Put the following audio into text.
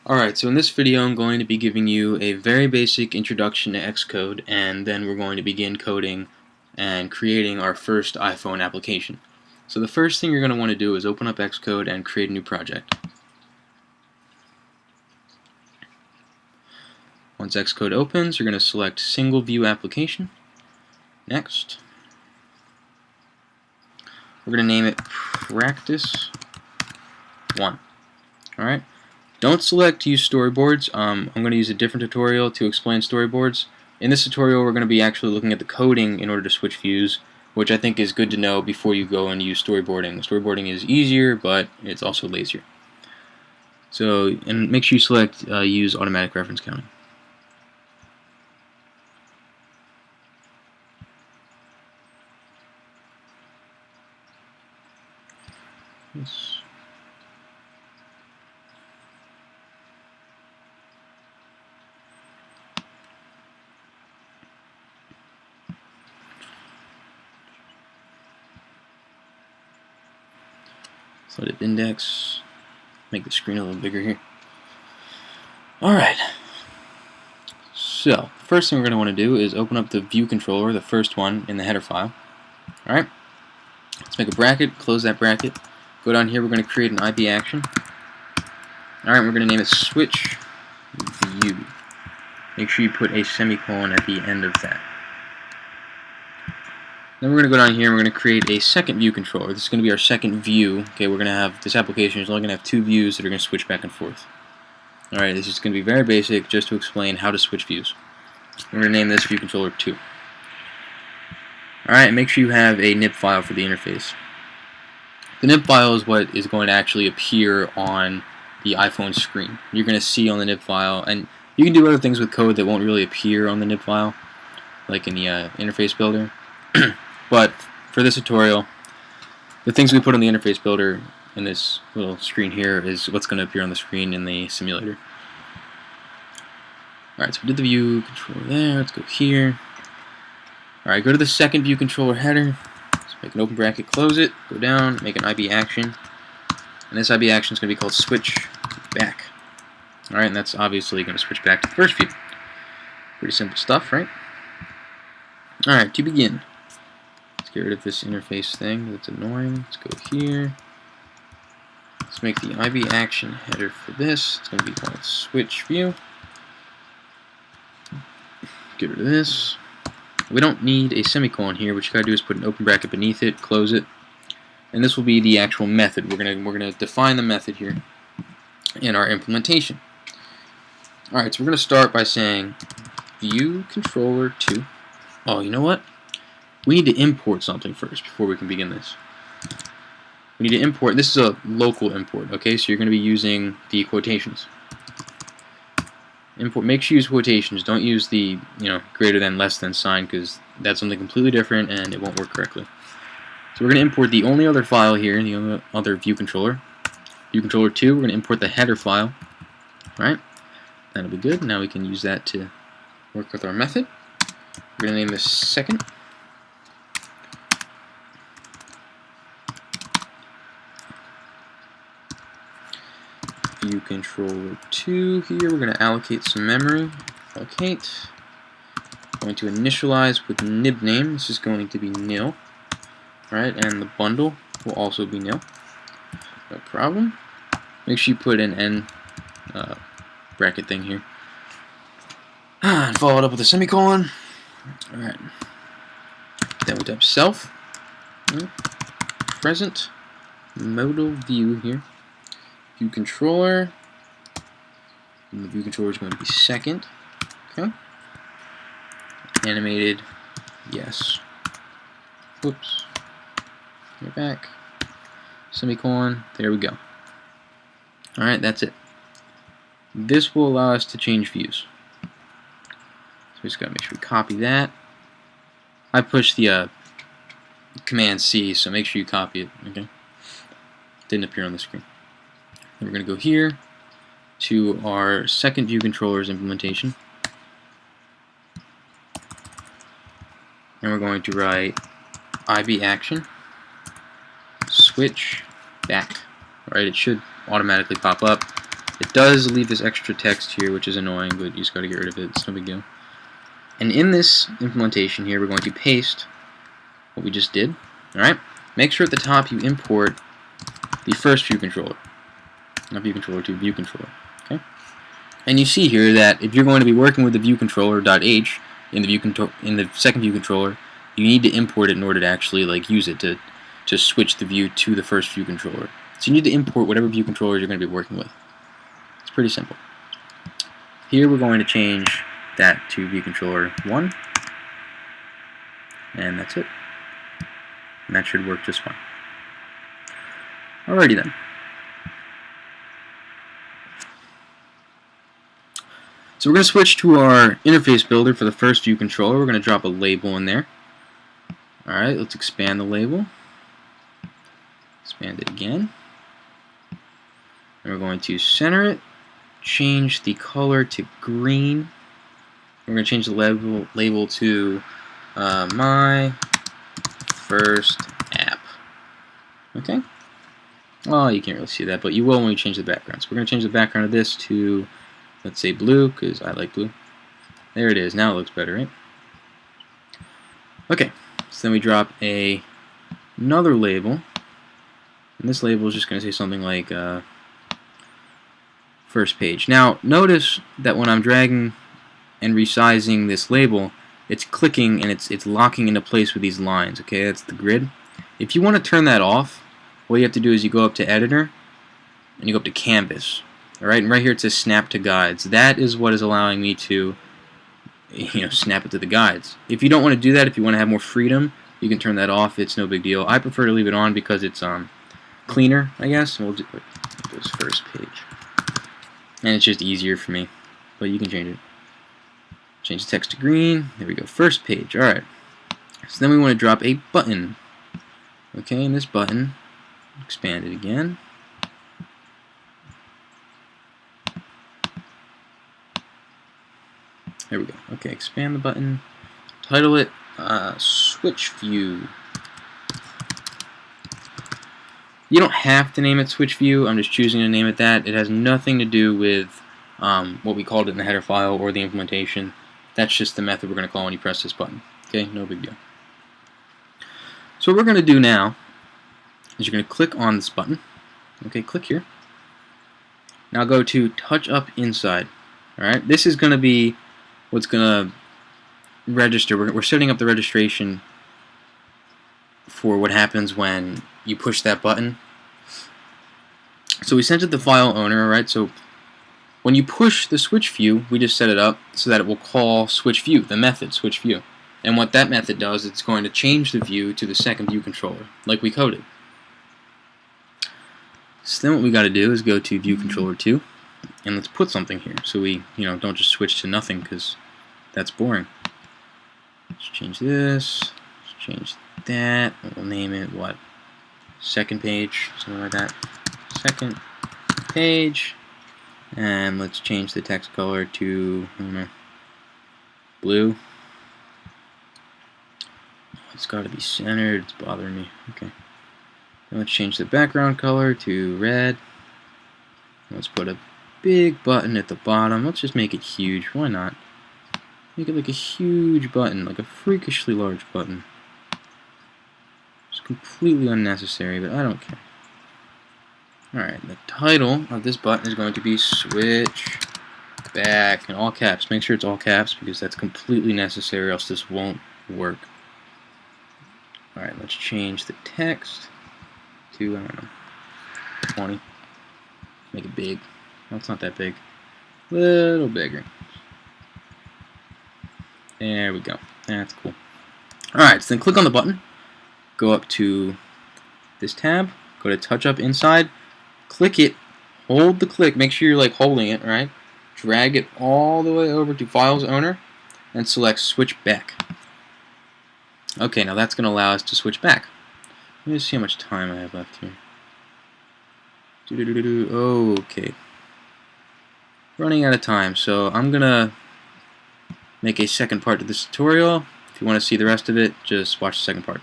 Alright, so in this video I'm going to be giving you a very basic introduction to Xcode, and then we're going to begin coding and creating our first iPhone application. So the first thing you're going to want to do is open up Xcode and create a new project. Once Xcode opens, you're going to select Single View Application. Next. We're going to name it Practice 1. Alright. Don't select Use Storyboards. I'm going to use a different tutorial to explain storyboards. In this tutorial we're going to be actually looking at the coding in order to switch views, which I think is good to know before you go and use storyboarding. Storyboarding is easier, but it's also lazier. So, and make sure you select Use Automatic Reference Counting. Yes. Let it index, make the screen a little bigger here. Alright, so first thing we're going to want to do is open up the view controller, the first one in the header file. Alright, let's make a bracket, close that bracket, go down here, we're going to create an IB action. Alright, we're going to name it switch view. Make sure you put a semicolon at the end of that. Then we're going to go down here and we're going to create a second view controller. This is going to be our second view. Okay, we're going to have, this application is only going to have two views that are going to switch back and forth. Alright, this is going to be very basic just to explain how to switch views. We're going to name this view controller 2. Alright, make sure you have a nib file for the interface. The nib file is what is going to actually appear on the iPhone screen. You're going to see on the nib file, and you can do other things with code that won't really appear on the nib file, like in the interface builder. But for this tutorial, the things we put on the interface builder in this little screen here is what's going to appear on the screen in the simulator. Alright, so we did the view controller there. Let's go here. Alright, go to the second view controller header. Let's make an open bracket, close it, go down, make an IB action. And this IB action is going to be called switch back. Alright, and that's obviously going to switch back to the first view. Pretty simple stuff, right? Alright, to begin. Let's get rid of this interface thing that's annoying. Let's go here. Let's make the IB action header for this. It's going to be called switch view. Get rid of this. We don't need a semicolon here. What you gotta do is put an open bracket beneath it, close it, and this will be the actual method. We're gonna define the method here in our implementation. All right, so we're gonna start by saying view controller 2. Oh, you know what? We need to import something first before we can begin this. We need to import. This is a local import. Okay, so you're gonna be using the quotations. Import. Make sure you use quotations. Don't use the greater than, less than sign, because that's something completely different and it won't work correctly. So we're going to import the only other file here, the only other view controller 2. We're going to import the header file. Right? That'll be good. Now we can use that to work with our method. We're going to name this second. View controller 2 here. We're going to allocate some memory. Allocate. Going to initialize with nib name. This is going to be nil. Alright, and the bundle will also be nil. No problem. Make sure you put an n bracket thing here. And follow it up with a semicolon. Alright. Then we type self. Present. Modal view here. View controller, and the view controller is going to be second. Okay. Animated, yes. Whoops. Get back. Semicolon. There we go. All right, that's it. This will allow us to change views. So we just gotta make sure we copy that. I pushed the Command C, so make sure you copy it. Okay. Didn't appear on the screen. Then we're going to go here to our second view controller's implementation. And we're going to write IB action switch back. Right, it should automatically pop up. It does leave this extra text here, which is annoying, but you just got to get rid of it. It's no big deal. And in this implementation here, we're going to paste what we just did. Alright? Make sure at the top you import the first view controller. Not view controller to view controller. Okay? And you see here that if you're going to be working with the view controller.h in the second view controller, you need to import it in order to actually use it to switch the view to the first view controller. So you need to import whatever view controller you're going to be working with. It's pretty simple. Here we're going to change that to view controller 1, and that's it. And that should work just fine. Alrighty then. So we're going to switch to our interface builder for the first view controller. We're going to drop a label in there. Alright, let's expand the label. Expand it again. And we're going to center it, change the color to green. We're going to change the label to my first app. Okay? Oh, you can't really see that, but you will when we change the background. So we're going to change the background of this to, let's say, blue, because I like blue. There it is. Now it looks better, right? Okay. So then we drop another label. And this label is just going to say something like first page. Now, notice that when I'm dragging and resizing this label, it's clicking and it's locking into place with these lines. Okay, that's the grid. If you want to turn that off, what you have to do is you go up to Editor and you go up to Canvas. Alright, and right here it says Snap to Guides. That is what is allowing me to snap it to the guides. If you don't want to do that, if you want to have more freedom, you can turn that off. It's no big deal. I prefer to leave it on because it's cleaner, I guess. And we'll do this first page. And it's just easier for me. But you can change it. Change the text to green. There we go. First page. Alright. So then we want to drop a button. Okay, and this button, expand it again. There we go. Okay, expand the button. Title it Switch View. You don't have to name it Switch View. I'm just choosing to name it that. It has nothing to do with what we called it in the header file or the implementation. That's just the method we're going to call when you press this button. Okay, no big deal. So what we're going to do now is you're going to click on this button. Okay, click here. Now go to Touch Up Inside. Alright, this is going to be what's going to register. We're setting up the registration for what happens when you push that button. So we sent it the file owner, alright? So when you push the switch view, we just set it up so that it will call switch view, the method switch view. And what that method does, it's going to change the view to the second view controller, like we coded. So then what we got to do is go to view controller 2. And let's put something here, so we, don't just switch to nothing, because that's boring. Let's change this. Let's change that. We'll name it what? Second page, something like that. Second page, and let's change the text color to blue. It's got to be centered. It's bothering me. Okay. Then let's change the background color to red. Let's put a big button at the bottom. Let's just make it huge. Why not? Make it like a huge button, like a freakishly large button. It's completely unnecessary, but I don't care. Alright, the title of this button is going to be Switch Back in all caps. Make sure it's all caps because that's completely necessary, else this won't work. Alright, let's change the text to, I don't know, 20. Make it big. No, it's not that big. A little bigger. There we go. That's cool. Alright, so then click on the button. Go up to this tab. Go to Touch Up Inside. Click it. Hold the click. Make sure you're holding it, right? Drag it all the way over to Files Owner and select Switch Back. Okay, now that's going to allow us to switch back. Let me see how much time I have left here. Okay. Running out of time, so I'm going to make a second part to this tutorial. If you want to see the rest of it, just watch the second part.